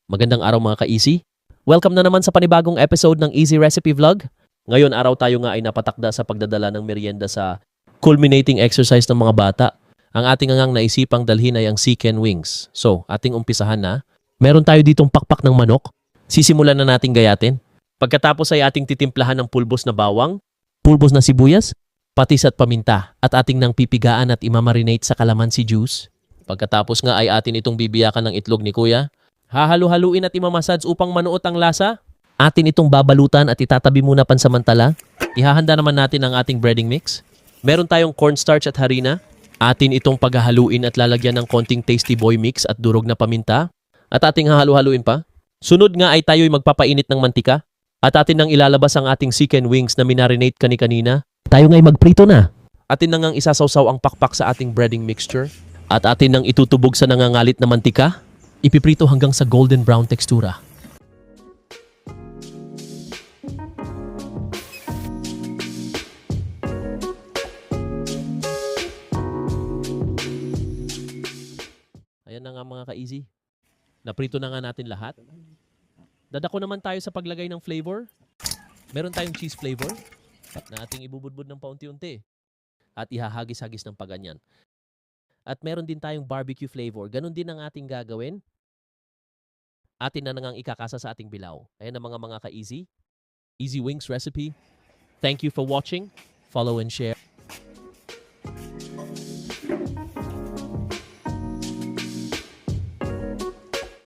Magandang araw mga ka-easy. Welcome na naman sa panibagong episode ng Easy Recipe Vlog. Ngayon araw tayo nga ay napatakda sa pagdadala ng merienda sa culminating exercise ng mga bata. Ang ating ngang naisipang dalhin ay ang chicken wings. So, ating umpisahan na. Meron tayo ditong pakpak ng manok. Sisimulan na nating gayatin. Pagkatapos ay ating titimplahan ng pulbos na bawang, pulbos na sibuyas, patis at paminta at ating nang pipigaan at imamarinate sa calamansi juice. Pagkatapos nga ay atin itong bibiyakan ng itlog ni Kuya. Hahalu-haluin at imamassage upang manuot ang lasa. Atin itong babalutan at itatabi muna pansamantala. Ihahanda naman natin ang ating breading mix. Meron tayong cornstarch at harina. Atin itong paghahaluin at lalagyan ng konting tasty boy mix at durog na paminta. At ating hahalu-haluin pa. Sunod nga ay tayo'y magpapainit ng mantika. At atin nang ilalabas ang ating chicken wings na minarinate kani-kanina. Tayo nga'y magprito na. Atin nang isasawsaw ang pakpak sa ating breading mixture. At atin nang itutubog sa nangangalit na mantika. Ipiprito hanggang sa golden brown tekstura. Ayan na nga mga ka-easy. Naprito na nga natin lahat. Dadako naman tayo sa paglagay ng flavor. Meron tayong cheese flavor na ating ibubudbud ng paunti-unti. At ihahagis-hagis ng paganyan. At meron din tayong barbecue flavor. Ganon din ang ating gagawin. Atin na nangang ikakasa sa ating bilaw. Ayan ang mga ka-easy. Easy Wings recipe. Thank you for watching. Follow and share.